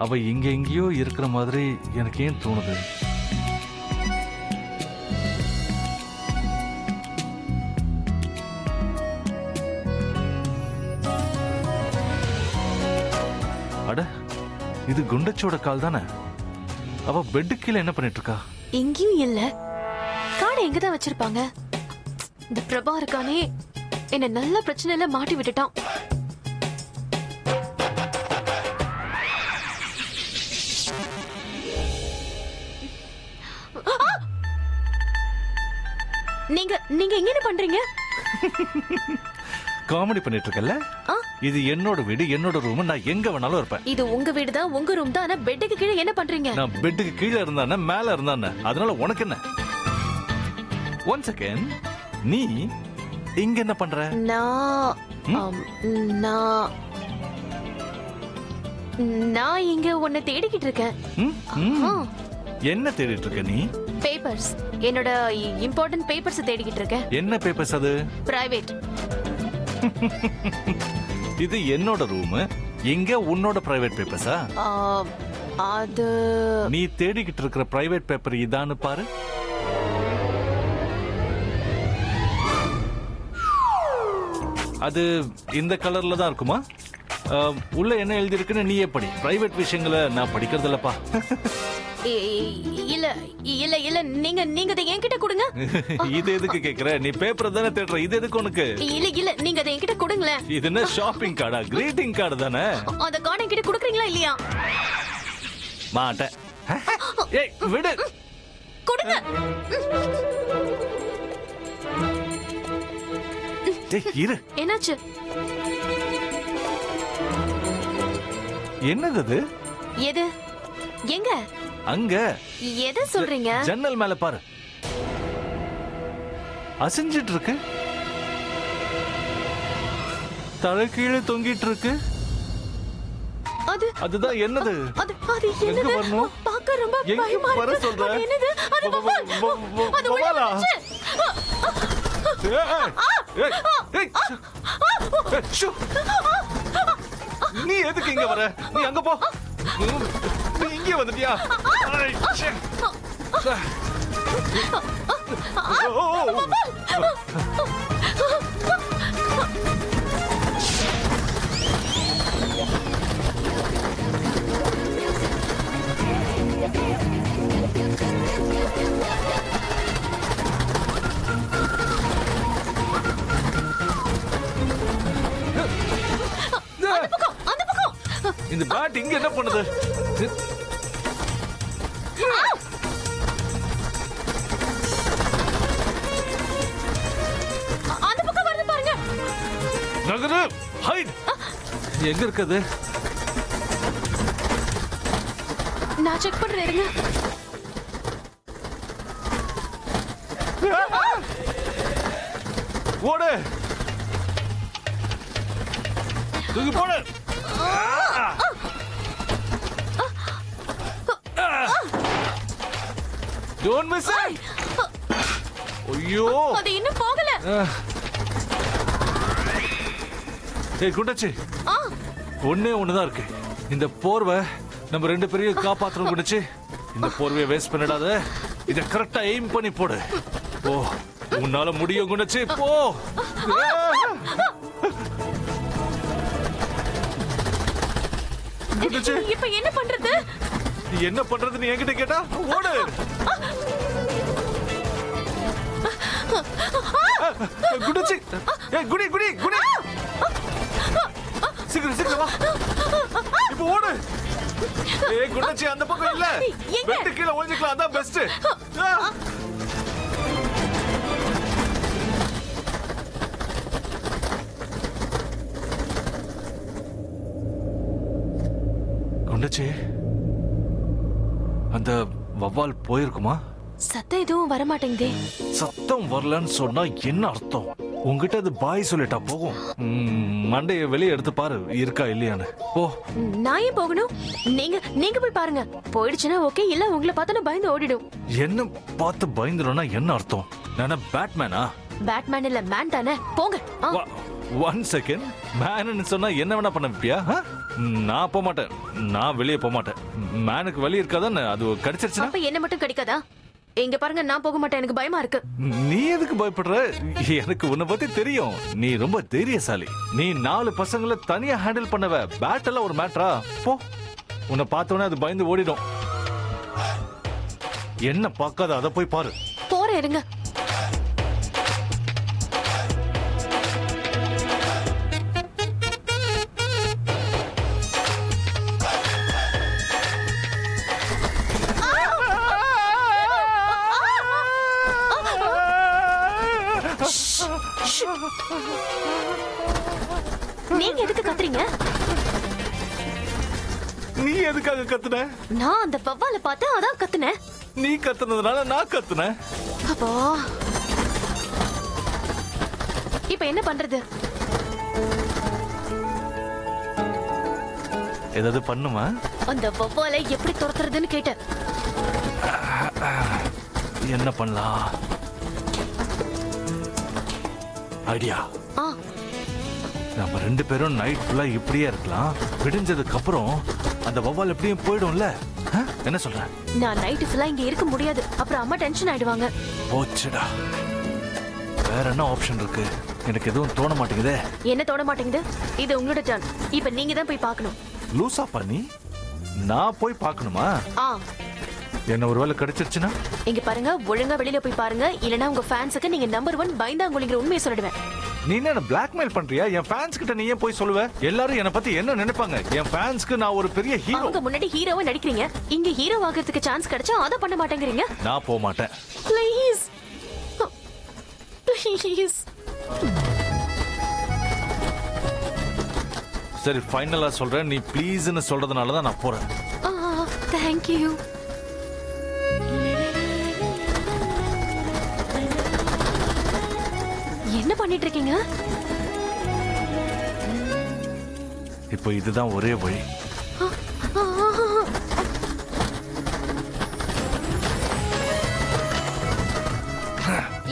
அவ இங்க எங்கேயோ இருக்கிற மாதிரி எனக்கு ஏன் தோணுது? அட, இது குண்டச்சோட கால் தானே? அவ பெட்டு கீழே என்ன பண்ணிட்டு இருக்கா? எங்கேயும் இல்ல. காடை எங்கதான் வச்சிருப்பாங்க? இந்த பிரபா இருக்கானே, என்ன நல்ல பிரச்சனையில மாட்டி விட்டுட்டான். நீங்க நீங்க எங்க என்ன பண்றீங்க? காமெடி பண்ணிட்டு இருக்கல? இது என்னோட வீடு, என்னோட ரூம். நான் எங்க வேணாலும் இருப்பேன். இது உங்க வீடு தான், உங்க ரூம் தான். ஆனா பெட்டுக்கு கீழே என்ன பண்றீங்க? நான் பெட்டுக்கு கீழே இருந்தானே மேல இருந்தானே, அதனால உனக்கு என்ன? ஒன் செகண்ட், நீ இங்க என்ன பண்ற? நான் இங்க உன்னை தேடிக்கிட்டு இருக்கேன். என்ன தேடிட்டு இருக்க நீ? பேப்பர்ஸ், என்னோட இம்பார்ட்டன்ட் பேப்பர்ஸ் தேடிக்கிட்டு இருக்கேன். என்ன பேப்பர்ஸ் அது? பிரைவேட். இது என்னோட ரூம், இங்க உன்னோட பிரைவேட் பேப்பர்ஸா? அது நீ தேடிக்கிட்டு இருக்கிற பிரைவேட் பேப்பர் இதான்னு பாரு. அது இந்த கலர்ல தான் இருக்குமா? உள்ள என்ன எழுதி இருக்குன்னு நீயே படி. பிரைவேட் விஷயங்களை நான் படிக்கிறது இல்லப்பா. இல்ல இல்ல இல்ல, நீங்க நீங்க அதை என்கிட்ட கொடுங்க. இது எதுக்கு கேக்குற? நீ பேப்பர் தானே தேடுற, இது எதுக்கு உனக்கு? இல்ல இல்ல, நீங்க அதை என்கிட்ட கொடுங்களேன். இது என்ன ஷாப்பிங் கார்டா? கிரீட்டிங் கார்டு தானே? அந்த கார்டு என்கிட்ட கொடுக்குறீங்களா இல்லையா? மாட்டேன். ஏய் விடு. கொடுங்க. இரு. என்னாச்சு? என்னது அது? எது? எங்க? அங்க. எதை சொல்றீங்க? ஜன்னல் மேல பாரு, அசைஞ்சிட்டு இருக்கு. தலை கீழே தொங்கிட்டு இருக்கு. அதுதான் என்னது? அது என்னது? பார்க்க ரொம்ப பயமா இருக்கு. சொல்ற என்னது? அது வவாலா? நீ எதுக்கு இங்க வர? நீ அங்க போ. நீ இங்க வந்துட்டியா? இந்த பேட் இங்க என்ன பண்ணுது? அந்த பக்கம் வருது பாருங்க. நகரு, ஹைட். எங்க இருக்குது? நான் செக் பண்றேன், இருங்க. ஓடு, தூக்கி போடு. Don't miss it. ஐயோ, அது இன்னும் போகல. ஏய் குண்டச்சி, ஒண்ணே ஒண்ணுதான் இருக்கு. இந்த போர்வை நம்ம ரெண்டு பேரையும் காப்பாத்துறோம் குண்டச்சி. இந்த போர்வையை வேஸ்ட் பண்ணிடாத. இத கரெக்டா எய்ம் பண்ணி போடு. ஓ, உன்னால முடியும் குண்டச்சி, போ. குண்டச்சி, இப்ப என்ன பண்றது? என்ன பண்றதுன்னு என்கிட்ட கேட்டா ஓடு. குண்டச்சி, ஏய் குடி குடி குடி. சீக்கிரம் சீக்கிரம் வா. இப்போ ஓடு. ஏய் குண்டச்சி, அந்த பக்கம் இல்ல. பெட்டு கீழே ஒளிஞ்சிக்கலாம், அதான் பெஸ்ட். குண்டச்சி, அந்த வவ்வால் போயிருக்குமா? சத்தம் எதுவும் வரமாட்டேங்குதே. சத்தம் வரலன்னு சொன்னா என்ன அர்த்தம்? உங்ககிட்ட அது பாய் சொல்லிட்டா போகும். மண்டைய வெளியே எடுத்து பாரு, இருக்கா இல்லையான்னு. போ. நான் ஏன் போகணும்? நீங்க நீங்க போய் பாருங்க. போயிடுச்சுன்னா ஓகே, இல்ல உங்களை பார்த்தா பயந்து ஓடிடும். என்ன பார்த்து பயந்துடும்னா என்ன அர்த்தம்? நானா பேட்மேனா? பேட்மேன் இல்ல, மேன் தானே. போங்க. 1 செகண்ட் மேனு சொன்னா என்ன வேணா பண்ண வைப்பியா? நான் போக மாட்டேன். நான் வெளியே போக மாட்டேன். மேனுக்கு வலி இருக்காதான்னு அது கடிச்சிருச்சுன்னா? அப்ப என்ன மட்டும் கடிக்காதா? இங்க பாருங்க, நான் போக மாட்டேன். எனக்கு பயமா இருக்கு. நீ எதுக்கு பயப்படுற? எனக்கு உன்னை பத்தி தெரியும். நீ ரொம்ப தைரியசாலி. நீ 4 பசங்களை தனியா ஹேண்டில் பண்ணவ. பேட்டெல்லாம் ஒரு மேட்டரா? போ. உன்னை பார்த்தோன்னே அது பயந்து ஓடிடும். என்ன பார்க்காத, அதை போய் பாரு. போறேன், இருங்க. நீங்க எதுக்கு கத்துறீங்க? நீ எதுக்காக கத்துன? நான் அந்த வவ்வால பார்த்து அதான் கத்துனேன். நீ கத்துனதுனால நான் கத்துனேன். அப்பா, இப்ப என்ன பண்றது? ஏதாவது பண்ணுமா? அந்த வவ்வாலை எப்படி துரத்துறதுன்னு கேட்டேன். என்ன பண்ணலாம்? ஐடியா. நம்ம 2 பேரும் நைட் ஃபுல்லா இப்படியே இருக்கலாம். விடிஞ்சதுக்கு அப்புறம் அந்த வவ்வால் எப்படியும் போயிடும்ல. என்ன சொல்ற? நான் நைட் ஃபுல்லா இங்க இருக்க முடியாது. அப்புறம் அம்மா டென்ஷன் ஆயிடுவாங்க. போச்சுடா. வேற என்ன ஆப்ஷன் இருக்கு? எனக்கு எதுவும் தோண மாட்டேங்குதே. என்ன தோண மாட்டேங்குது? இது உங்களோட டர்ன். இப்ப நீங்க தான் போய் பார்க்கணும். லூசா பண்ணி நான் போய் பார்க்கணுமா? என்ன ஒருவேளை கிடைச்சிருச்சுன்னா? இங்க பாருங்க, ஒழுங்கா வெளியில போய் பாருங்க. இல்லனா உங்க ஃபேன்ஸுக்கு நீங்க நம்பர் 1 பயந்தாங்குளிங்கிற உண்மையை சொல்லிடுவேன். நீ என்ன பிளாக்மெயில் பண்றியா? என் ஃபேன்ஸ் கிட்ட நீ ஏன் போய் சொல்லுவ? எல்லாரும் என்ன பத்தி என்ன நினைப்பாங்க? என் ஃபேன்ஸ்க்கு நான் ஒரு பெரிய ஹீரோ. அவங்க முன்னாடி ஹீரோவா நடிக்கிறீங்க. இங்க ஹீரோ ஆகிறதுக்கு சான்ஸ் கிடைச்சா அத பண்ண மாட்டேங்கிறீங்க. நான் போக மாட்டேன். Please please. சரி, ஃபைனலா சொல்றேன். நீ ப்ளீஸ்னு சொல்றதுனால தான் நான் போறேன். Thank you. என்ன பண்ணிட்டு இருக்கீங்க? இப்போ இதுதான் ஒரே வழி.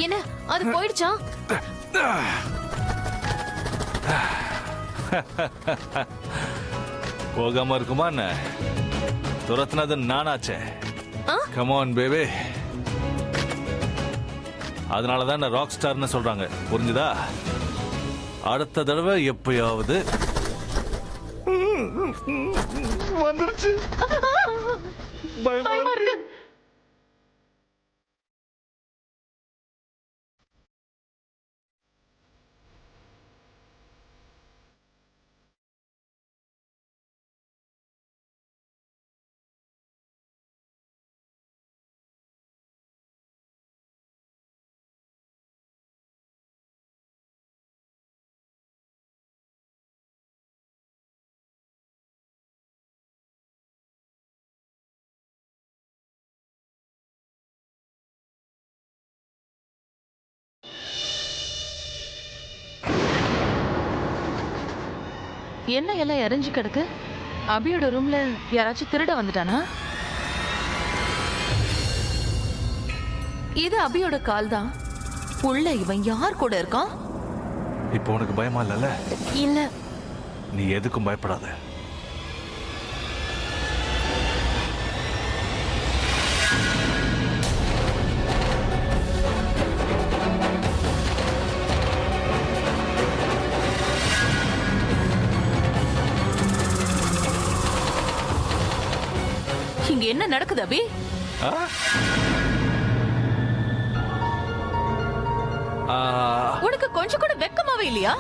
என்ன அது போயிடுச்சா? போகாம இருக்குமா என்ன? துரத்துனது நானாச்சே. Come on baby. அதனாலதான் ராக் ஸ்டார்னு சொல்றாங்க. புரிஞ்சுதா? அடுத்த தடவை எப்பயாவது வந்துருச்சு. பயமா இருக்கு. என்ன எல்லாம் எரிஞ்சு கிடக்கு? அபியோட ரூம்ல யாராச்சும் திருட வந்துட்டானா? இது அபியோட கால் தான். உள்ள இவன் யார் கூட இருக்கான்? இப்போ உனக்கு பயமா இல்ல? இல்ல. நீ எதுக்கும் பயப்படாத. இங்க என்ன நடக்குது அபி? உனக்கு கொஞ்சம் கூட வெக்கமாவே இல்லையா?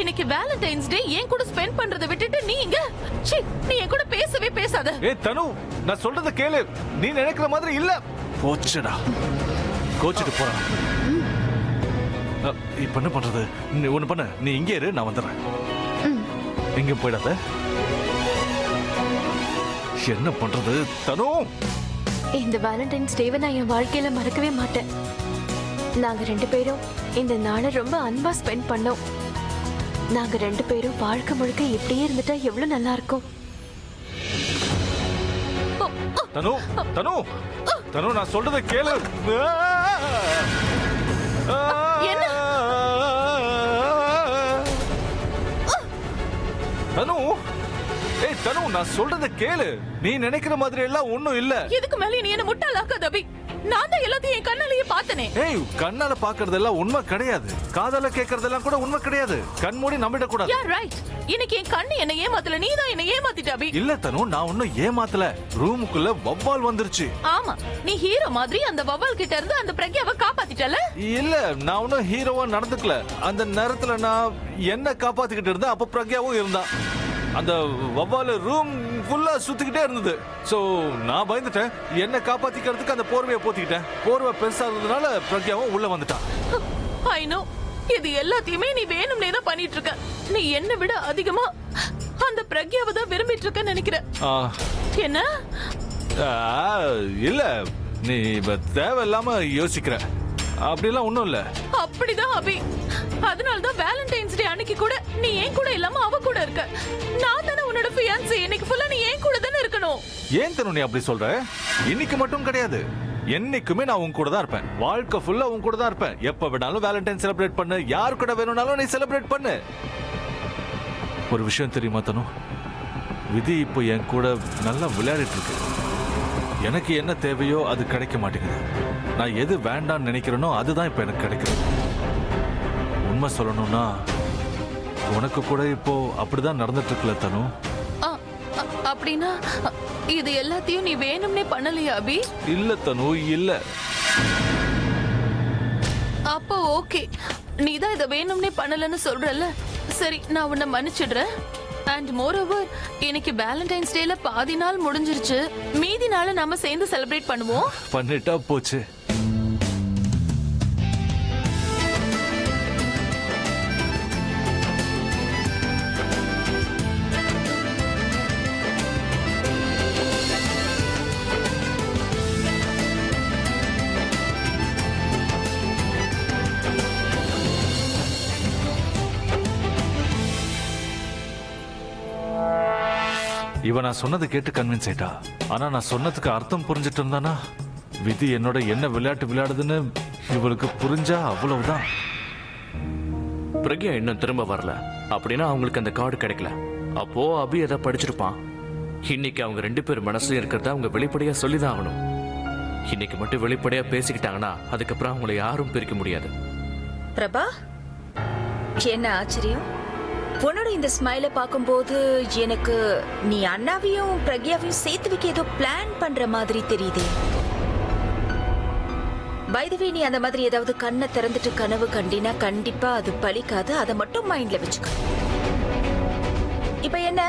இன்னைக்கு வேலண்டைன்ஸ் டே ஏன் கூட ஸ்பெண்ட் பண்றதை விட்டுட்டு நீ இங்க நீ என் கூட பேசவே பேசாத. ஏய் தனு, நான் சொல்றத கேளு. நீ நினைக்கிற மாதிரி இல்ல. போச்சுடா. கோச்சிட்டு போறான். இப்ப என்ன பண்றது? நீ ஒண்ணு பண்ண. நீ இங்கே இரு, நான் வந்துடுறேன். எங்க போயிடாத. என்ன பண்றது தனு? இந்த வேலண்டைன்ஸ் டேவை நான் என் வாழ்க்கையில மறக்கவே மாட்டேன். நாங்க 2 பேரும் இந்த நாளை ரொம்ப அன்பா ஸ்பெண்ட் பண்ணோம். நாங்க 2 பேரும் வாழ்க்கை முழுக்க இப்படியே இருந்துட்டா எவ்வளவு நல்லா இருக்கும். தனு தனு தனு, நான் சொல்றத கேளு. என்ன? தனு, ஏய் தனு, நான் சொல்றத கேளு. நீ நினைக்கிற மாதிரி எல்லாம் ஒண்ணும் இல்ல. இதுக்கு மேல நீ என்ன முட்டாளாக்காத அபி. நான் தான் எல்லாத்தையும் என் கண்ணாலேயே பார்த்தனே. ஏய், கண்ணால பாக்குறதெல்லாம் உண்மை கிடையாது. காதால கேக்குறதெல்லாம் கூட உண்மை கிடையாது. கண் மூடி நம்பிட கூடாது. Yeah right. இன்னைக்கு என் கண்ணு என்ன ஏமாத்தல, நீ தான் என்ன ஏமாத்திட்ட அபி. இல்ல தனு, நான் ஒன்னும் ஏமாத்தல. ரூமுக்குள்ள வவ்வால் வந்துருச்சு. ஆமா, நீ ஹீரோ மாதிரி அந்த வவ்வால் கிட்ட இருந்து அந்த பிரக்யாவை காப்பாத்திட்டல. இல்ல, நான் ஒன்னும் ஹீரோவா நடந்துக்கல. அந்த நேரத்துல நான் என்ன காப்பாத்திக்கிட்டு இருந்தேன், அப்ப பிரக்யாவும் இருந்தா. அந்த வவ்வால ரூம் ஃபுல்லா சுத்திக்கிட்டே இருந்தது. சோ நான் பயந்துட்டேன். என்ன காப்பாத்திக்கிறதுக்கு அந்த போர்வையை போத்திக்கிட்டேன். போர்வை பெருசா இருந்ததுனால பிரக்யாவும் உள்ள வந்துட்டான். ஐ நோ, இது எல்லாத்தையுமே நீ வேணும்னே தான் பண்ணிட்டு இருக்க. நீ என்ன விட அதிகமா அந்த பிரக்யாவை தான் விரும்பிட்டு இருக்க நினைக்கிறேன். என்ன? இல்ல, நீ தேவையில்லாம யோசிக்கிற. அப்படிலாம் ஒண்ணும் இல்ல. அப்படிதான் அபி. அதனாலதான் வேலண்டைன்ஸ் டே அன்னைக்கு கூட நீ ஏன் கூட இல்லாம அவ கூட இருக்க. நான் தானே உன்னோட ஃபியான்சி. இன்னைக்கு ஃபுல்லா நீ ஏன் கூட தானே இருக்கணும். ஏன் தனு நீ அப்படி சொல்ற? இன்னைக்கு மட்டும் கிடையாது, என்னைக்குமே நான் உன் கூட தான் இருப்பேன். வாழ்க்கை ஃபுல்லா உன் கூட தான் இருப்பேன். எப்ப வேணாலும் வேலண்டைன் செலிப்ரேட் பண்ணு. யார் கூட வேணும்னாலும் நீ செலிப்ரேட் பண்ணு. ஒரு விஷயம் தெரியுமா தனு? விதி இப்போ என் கூட நல்லா விளையாடிட்டு இருக்கு. எனக்கு என்ன தேவையோ அது கிடைக்க மாட்டேங்குது. நான் எது வேண்டாம்னு நினைக்கிறேனோ அதுதான் இப்ப எனக்கு கிடைக்குது. உண்மை சொல்லணும்னா உனக்கு கூட இப்போ அப்படிதான் நடந்துட்டு இருக்குல்ல தனு? அப்படின்னா இது எல்லாத்தையும் நீ வேணும்னே பண்ணலையா அபி? இல்ல தனு, இல்ல. அப்போ ஓகே, நீ தான் இதை வேணும்னே பண்ணலன்னு சொல்றல. சரி, நான் உன்னை மன்னிச்சிடுறேன். அண்ட் மோர் ஓவர், இன்னைக்கு வேலண்டைன்ஸ் டேல பாதி நாள் முடிஞ்சிருச்சு. மீதி நாள நாம சேர்ந்து செலிப்ரேட் பண்ணுவோம். பண்ணிட்டா போச்சு. இவ நான் சொன்னது கேட்டு கன்வின்ஸ் ஆயிட்டா. ஆனா நான் சொன்னதுக்கு அர்த்தம் புரிஞ்சிட்டு இருந்தானா, விதி என்னோட என்ன விளையாட்டு விளையாடுதுன்னு இவளுக்கு புரிஞ்சா அவ்வளவுதான். பிரக்யா இன்னும் திரும்ப வரல அப்படின்னா அவங்களுக்கு அந்த கார்டு கிடைக்கல. அப்போ அபி எதை படிச்சிருப்பான். இன்னைக்கு அவங்க 2 பேர் மனசுல இருக்கிறத அவங்க வெளிப்படையா சொல்லிதான் ஆகணும். இன்னைக்கு மட்டும் வெளிப்படையா பேசிக்கிட்டாங்கன்னா அதுக்கப்புறம் அவங்கள யாரும் பிரிக்க முடியாது. பிரபா, என்ன ஆச்சரியம்! உன்னோட இந்த ஸ்மைல பாக்கும்போது எனக்கு நீ அண்ணாவையும் பிரக்யாவையும் சேர்த்து வைக்க ஏதோ பிளான் பண்ற மாதிரி தெரியுதே. பை தி வே, நீ அந்த மாதிரி ஏதாவது கண்ணை திறந்துட்டு கனவு கண்டினா கண்டிப்பா அது பலிக்காது. அதை மட்டும் மைண்ட்ல வச்சுக்க. இப்ப என்ன,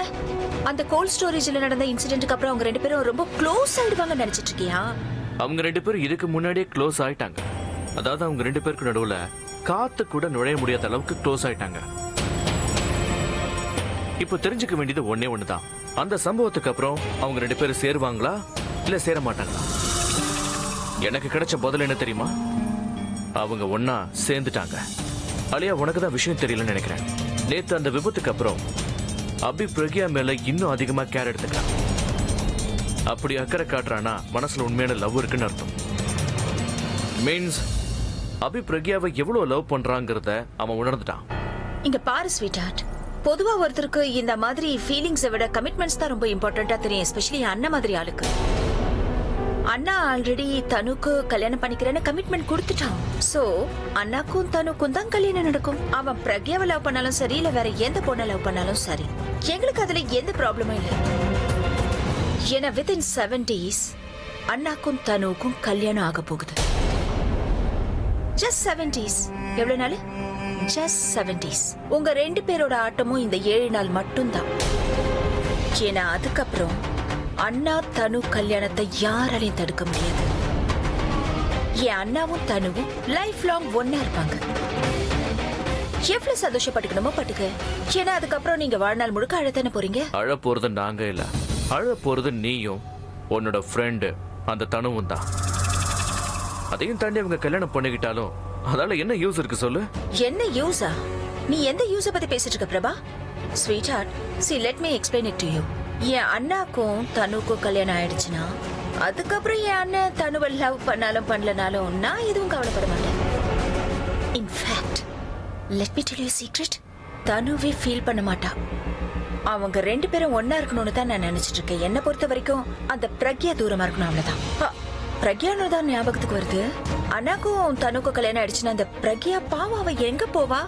அந்த கோல்ட் ஸ்டோரேஜ்ல நடந்த இன்சிடென்ட்க்கு அப்புறம் அவங்க 2 பேரும் ரொம்ப க்ளோஸ் ஆயிடுவாங்க நினைச்சிட்டு இருக்கியா? அவங்க 2 பேரும் இதுக்கு முன்னாடியே க்ளோஸ் ஆயிட்டாங்க. அதாவது அவங்க 2 பேருக்கு நடுவுல காத்து கூட நுழைய முடியாத அளவுக்கு க்ளோஸ் ஆயிட்டாங்க. இப்போ தெரிஞ்சுக்க வேண்டியது ஒன்னே ஒண்ணுதான். அந்த சம்பவத்துக்கு அப்புறம் அவங்க 2 பேரும் சேருவாங்களா இல்ல சேர மாட்டாங்களா? எனக்கு கிடைச்ச பதில் என்ன தெரியுமா? அவங்க ஒன்னா சேர்ந்துட்டாங்க. அலியா, உனக்கு தான் விஷயம் தெரியலன்னு நினைக்கிறேன். நேத்து அந்த விபத்துக்கு அப்புறம் அபி பிரக்யா மேல இன்னும் அதிகமா கேர் எடுத்துக்கிறான். அப்படி அக்கறை காட்டுறானா மனசுல உண்மையான லவ் இருக்குன்னு அர்த்தம். மீன்ஸ் அபி பிரக்யாவை எவ்வளவு லவ் பண்றாங்கிறத அவன் உணர்ந்துட்டான். இங்க பாரு ஸ்வீட் ஹார்ட், பொதுவா ஒருத்தருக்கு இந்த மாதிரி ஃபீலிங்ஸை விட கமிட்மெண்ட்ஸ் தான் ரொம்ப இம்பார்ட்டண்டா தெரியும். எஸ்பெஷலி அண்ணா மாதிரி ஆளுக்கு. அண்ணா ஆல்ரெடி தனுக்கு கல்யாணம் பண்ணிக்கிறேன்னு கமிட்மெண்ட் கொடுத்துட்டான். சோ அண்ணாக்கும் தனுக்கும் தான் கல்யாணம் நடக்கும். அவன் பிரக்யாவை லவ் பண்ணாலும் சரி, இல்ல வேற எந்த பொண்ணை லவ் பண்ணாலும் சரி, எங்களுக்கு அதுல எந்த ப்ராப்ளமும் இல்லை. ஏன்னா வித்தின் 7 days அண்ணாக்கும் தனுக்கும் கல்யாணம் ஆக போகுது. Just 7 days. எவ்வளவு நாள்? Just 7 days. உங்க 2 பேரோட ஆட்டமும் இந்த 7 நாள் மட்டும்தான். ஏன்னா அதுக்கப்புறம் அண்ணா தனு கல்யாணத்தை யாராலையும் தடுக்க முடியாது. என் அண்ணாவும் தனுவும் லைஃப் லாங் ஒன்னா இருப்பாங்க. எவ்வளவு சந்தோஷப்பட்டுக்கணுமோ பட்டுக்க. ஏன்னா அதுக்கப்புறம் நீங்க வாழ்நாள் முழுக்க அழத்தானே போறீங்க. அழ போறது நாங்க இல்ல, அழ போறது நீயும் உன்னோட ஃப்ரெண்டு அந்த தனுவும் தான். அதையும் தாண்டி அவங்க கல்யாணம் பண்ணிக்கிட்டாலும் அதால என்ன யூஸ் இருக்கு சொல்லு? என்ன யூஸா? நீ எந்த யூஸ பத்தி பேசிட்டு இருக்க Prabha? Sweetheart, see let me explain it to you. என் அண்ணாக்கும் தனுக்கும் கல்யாணம் ஆயிடுச்சுன்னா அதுக்கப்புறம் என் அண்ணன் தனுவை லவ் பண்ணாலும் பண்ணலனாலும் நான் எதுவும் கவலைப்பட மாட்டேன். In fact let me tell you a secret. தனுவே ஃபீல் பண்ண மாட்டா. அவங்க 2 பேரும் ஒன்னா இருக்கணும்னு தான் நான் நினைச்சிட்டு இருக்கேன். என்ன பொறுத்த வரைக்கும் அந்த பிரக்யா தூரமா இருக்கணும், அவ்வளவுதான். பிரக்யான்னு தான் ஞாபகத்துக்கு வருது. அண்ணாக்கும் தனுக்கும் கல்யாணம் ஆயிடுச்சுன்னா அந்த பிரக்யா பாவம் அவ எங்க போவா?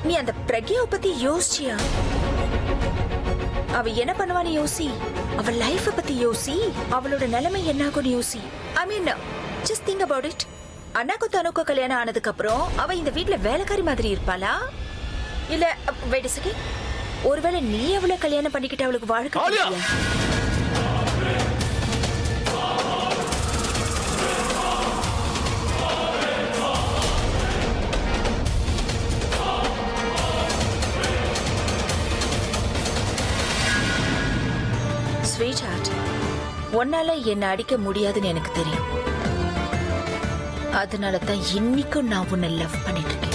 நீ அந்த பிரக்யாவை பத்தி யோசிச்சியா? அவ என்ன பண்ணுவான்னு யோசி. அவ லைஃப பத்தி யோசி. அவளோட நிலைமை என்ன ஆகும்னு யோசி. I mean just think about it. அண்ணாக்கும் தனுக்கும் கல்யாணம் ஆனதுக்கு அப்புறம் அவ இந்த வீட்ல வேலைக்காரி மாதிரி இருப்பாளா? இல்ல வெயிட் a second. ஒருவேளை நீ அவளை கல்யாணம் பண்ணிக்கிட்டு அவளுக்கு வாழ்க்கை தெரியா? ஸ்வீட் ஹார்ட், உன்னால என்ன அடிக்க முடியாதுன்னு எனக்கு தெரியும். அதனால தான் இன்னைக்கும் நான் உன்னை லவ் பண்ணிட்டு இருக்கேன்.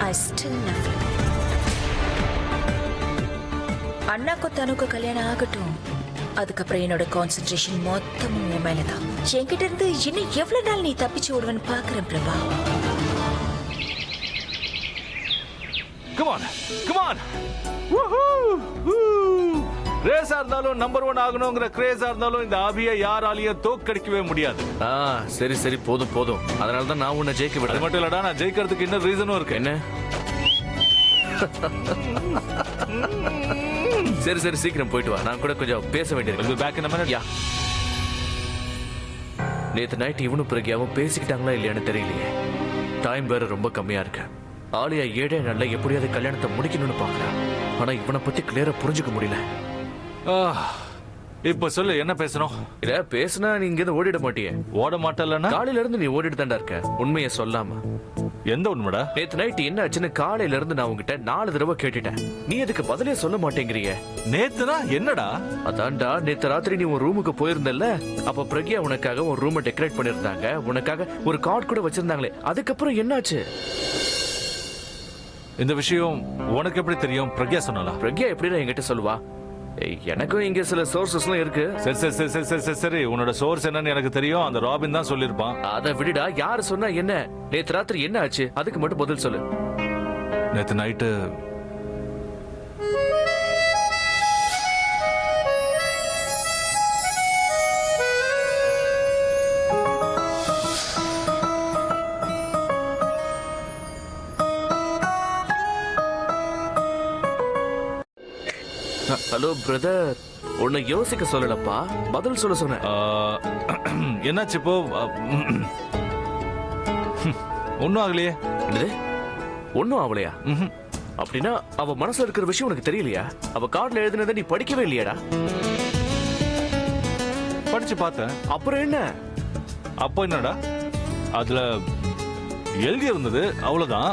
I still love you. அண்ணாக்கு தனுக்கு கல்யாணம் ஆகட்டும். அதுக்கப்புறம் என்னோட கான்சென்ட்ரேஷன் மொத்தமும் உன் மேலதான். என்கிட்ட இருந்து இன்னும் எவ்வளவு நாள் நீ தப்பிச்சு ஓடுவன்னு பாக்குறேன் Prabha. Come on, come on. ரேஸா இருந்தாலும் நம்பர் 1 ஆகணுங்கிற கிரேஸா இருந்தாலும் இந்த ஆபியை யாராலையும் தோக்கடிக்கவே முடியாது. சரி சரி போதும் போதும். அதனால தான் நான் உன்னை ஜெயிக்க விட. அது மட்டும் இல்லடா, நான் ஜெயிக்கிறதுக்கு இன்னும் ரீசனும் இருக்கு. என்ன? சரி சரி சீக்கிரம் போயிட்டு வா. நான் கூட கொஞ்சம் பேச வேண்டியது. Back in minute. யா. நேத்து நைட் இவனும் பிரக்யாவும் பேசிக்கிட்டாங்களா இல்லையான்னு தெரியலையே. டைம் வேற ரொம்ப கம்மியா இருக்கு. ஆலியா 7 நாள்ல எப்படியாவது கல்யாணத்தை முடிக்கணும்னு பாக்குறேன். ஆனா இவனை பத்தி கிளியரா புரிஞ்சுக்க முடியல. இப்ப சொல்லு, என்ன பேசணும்? இல்ல பேசினா நீ இங்க இருந்து ஓடிட மாட்டியே. ஓட மாட்டலன்னா? காலையில இருந்து நீ ஓடிட்டு தாண்டா இருக்க. உண்மையை சொல்லாம. எந்த உண்மைடா? நேத்து நைட் என்ன ஆச்சுன்னு காலையில இருந்து நான் உங்ககிட்ட 4 தடவை கேட்டுட்டேன். நீ அதுக்கு பதிலே சொல்ல மாட்டேங்கிறிய. நேத்துனா என்னடா? அதான்டா, நேத்து ராத்திரி நீ உன் ரூமுக்கு போயிருந்தல்ல, அப்ப பிரக்யா உனக்காக உன் ரூமை டெக்கரேட் பண்ணிருந்தாங்க. உனக்காக ஒரு கார்டு கூட வச்சிருந்தாங்களே, அதுக்கப்புறம் என்னாச்சு? இந்த விஷயம் உனக்கு எப்படி தெரியும்? பிரக்யா சொன்னாலா? பிரக்யா எப்படிடா என்கிட்ட சொல்லுவா? எனக்கும் இங்க சில சோர்சஸ்லாம் இருக்கு. சரி சரி சரி சரி சரி சரி, உன்னோட சோர்ஸ் என்னன்னு எனக்கு தெரியும். அந்த ராபின் தான் சொல்லிருப்பான். அதை விடுடா, யாரு சொன்னா என்ன? நேத்து ராத்திரி என்ன ஆச்சு அதுக்கு மட்டும் பதில் சொல்லு. நேத்து நைட்டு ஹலோ பிரதர், உன்னை யோசிக்க சொல்லலப்பா, பதில் சொல்ல சொன்னேன். என்னாச்சு இப்போ? ஒன்னும் ஆகலையே. என்னது? ஒன்னும் ஆகலையா? அப்படின்னா அவ மனசுல இருக்கிற விஷயம் உனக்கு தெரியலையா? அவ கார்டுல எழுதினதை நீ படிக்கவே இல்லையாடா? படிச்சு பார்த்தேன். அப்புறம் என்ன? அப்போ என்னடா அதுல எழுதி இருந்தது, அவ்வளவுதான்.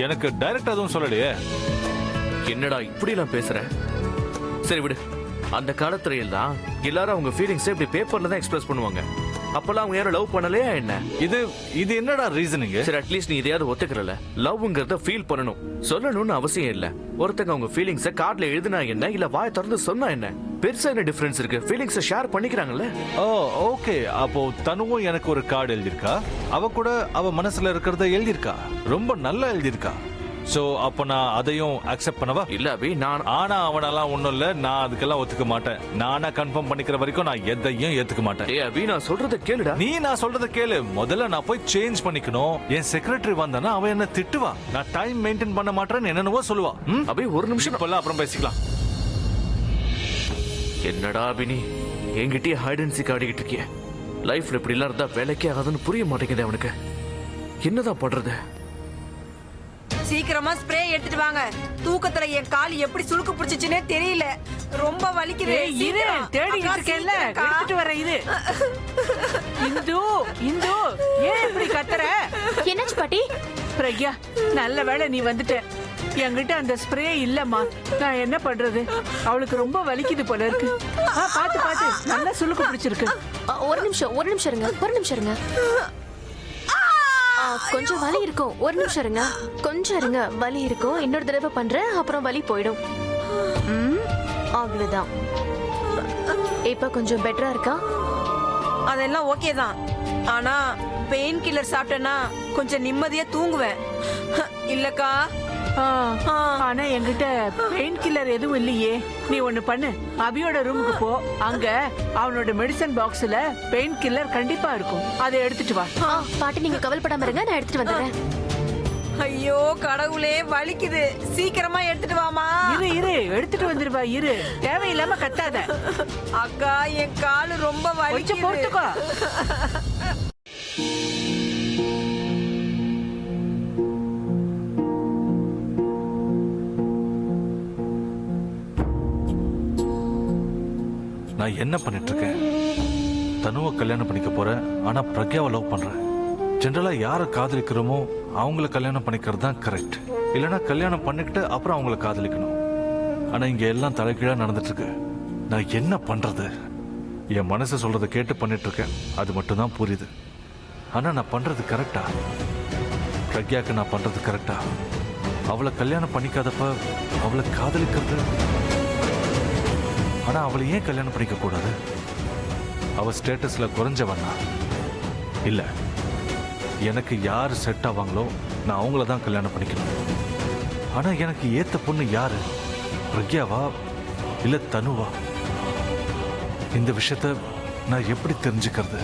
எனக்கு டைரக்டா எதுவும் சொல்லலையே. என்னடா இப்படி எல்லாம் பேசுற? சரி விடு. அந்த காலத்துல எல்லாம் எல்லாரும் அவங்க ஃபீலிங்ஸ் இப்படி பேப்பர்ல தான் எக்ஸ்பிரஸ் பண்ணுவாங்க. அப்பெல்லாம் அவங்க யாரும் லவ் பண்ணலையா என்ன? இது என்னடா ரீசனிங்? சரி, அட்லீஸ்ட் நீ இதையாவது ஒத்துக்கறல. லவ்ங்கிறத ஃபீல் பண்ணணும், சொல்லணும்னு அவசியம் இல்ல. ஒருத்தங்க அவங்க ஃபீலிங்ஸ கார்டுல எழுதினா என்ன, இல்ல வாய் திறந்து சொன்னா என்ன? பெருசா என்ன டிஃபரன்ஸ் இருக்கு? ஃபீலிங்ஸ ஷேர் பண்ணிக்கிறாங்கல்ல. Oh okay. அப்போ தனுவும் எனக்கு ஒரு கார்டு எழுதிருக்கா. அவ கூட அவ மனசுல இருக்கிறத எழுதிருக்கா. ரொம்ப நல்லா எழுதிருக்கா. சோ அப்ப நான் அதையும் அக்செப்ட் பண்ணவா? இல்ல அபி, நான் ஆனா அவனெல்லாம் ஒண்ணும் இல்ல. நான் அதுக்கெல்லாம் ஒத்துக்க மாட்டேன். நானா கன்ஃபார்ம் பண்ணிக்கிற வரைக்கும் நான் எதையும் ஏத்துக்க மாட்டேன். ஏ அபி, நான் சொல்றத கேளுடா. நீ நான் சொல்றத கேளு. முதல்ல நான் போய் சேஞ்ச் பண்ணிக்கணும். என் செக்ரட்டரி வந்தானா அவன் என்ன திட்டுவா. நான் டைம் மெயின்டைன் பண்ண மாட்டேன்னு என்னென்னவோ சொல்லுவா. அபி ஒரு நிமிஷம், அப்புறம் பேசிக்கலாம். என்னடா அபி, நீ என்கிட்டயே ஹைட் அண்ட் சீக் ஆடிக்கிட்டு இருக்கிய. லைஃப்ல இப்படி எல்லாம் இருந்தா வேலைக்கே ஆகாதுன்னு புரிய மாட்டேங்குது அவனுக்கு. என்னதான் பண்றது? சீக்கிரமா ஸ்ப்ரே எடுத்துட்டு வாங்க. தூக்கத்துல என் கால் எப்படி சுளுக்கு பிடிச்சிச்சுனே தெரியல. ரொம்ப வலிக்குது. இரு, தேடிட்டு இருக்கேன்ல, எடுத்துட்டு வரேன். இது இந்து, இந்து, ஏன் இப்படி கத்துற? என்னாச்சு பாட்டி? பிரக்யா, நல்ல வேளை நீ வந்துட்ட. என்கிட்ட அந்த ஸ்ப்ரே இல்லம்மா. நான் என்ன பண்றது? அவளுக்கு ரொம்ப வலிக்குது போல இருக்கு. பாத்து பாத்து, நல்லா சுளுக்கு பிடிச்சிருக்கு. ஒரு நிமிஷம் இருங்க. கொஞ்சம் வலி இருக்கும். ஒரு நிமிஷம் இருங்க. கொஞ்சம் இருங்க, வலி இருக்கும். இன்னொரு தடவை பண்றேன், அப்புறம் வலி போயிடும். அவ்வளவுதான். இப்ப கொஞ்சம் பெட்டரா இருக்கா? அதெல்லாம் ஓகே தான். ஆனா பெயின் கில்லர் சாப்பிட்டேன்னா கொஞ்சம் நிம்மதியா தூங்குவேன். இல்லக்கா, ஆனா என்கிட்ட பெயின் கில்லர் எதுவும் இல்லையே. நீ ஒண்ணு பண்ணு, அபியோட ரூமுக்கு போ. அங்க அவனோட மெடிசன் பாக்ஸ்ல பெயின் கில்லர் கண்டிப்பா இருக்கும். அதை எடுத்துட்டு வா. பாட்டி நீங்க கவலைப்படாம இருங்க, நான் எடுத்துட்டு வந்துடுறேன். ஐயோ கடவுளே வலிக்குது, சீக்கிரமா எடுத்துட்டு வாமா. இரு எடுத்துட்டு வந்துருவா. இரு, தேவையில்லாம கத்தாத. அக்கா என் காலு ரொம்ப கொஞ்சம் வலிக்குது. போட்டுக்கோ. நான் என்ன பண்ணிட்டு இருக்கேன்? தனுவை கல்யாணம் பண்ணிக்க போறேன், ஆனா பிரக்யாவை லவ் பண்றேன். ஜென்ரலா யாரை காதலிக்கிறோமோ அவங்கள கல்யாணம் பண்ணிக்கிறது தான் கரெக்ட். இல்லைன்னா கல்யாணம் பண்ணிக்கிட்டு அப்புறம் அவங்கள காதலிக்கணும். ஆனா இங்க எல்லாம் தலைகீழா நடந்துட்டு இருக்கு. நான் என்ன பண்றது? என் மனசு சொல்றதை கேட்டு பண்ணிட்டு இருக்கேன், அது மட்டும் தான் புரியுது. ஆனா நான் பண்றது கரெக்டா? பிரக்யாக்கு நான் பண்றது கரெக்டா? அவளை கல்யாணம் பண்ணிக்காதப்ப அவளை காதலிக்கிறது, ஆனா அவளை ஏன் கல்யாணம் பண்ணிக்க கூடாது? அவ ஸ்டேட்டஸ்ல குறைஞ்சவனா? இல்ல, எனக்கு யாரு செட் ஆவாங்களோ நான் அவங்கள தான் கல்யாணம் பண்ணிக்கணும். ஆனா எனக்கு ஏத்த பொண்ணு யாரு? பிரக்யாவா இல்ல தனுவா? இந்த விஷயத்த நான் எப்படி தெரிஞ்சுக்கிறது?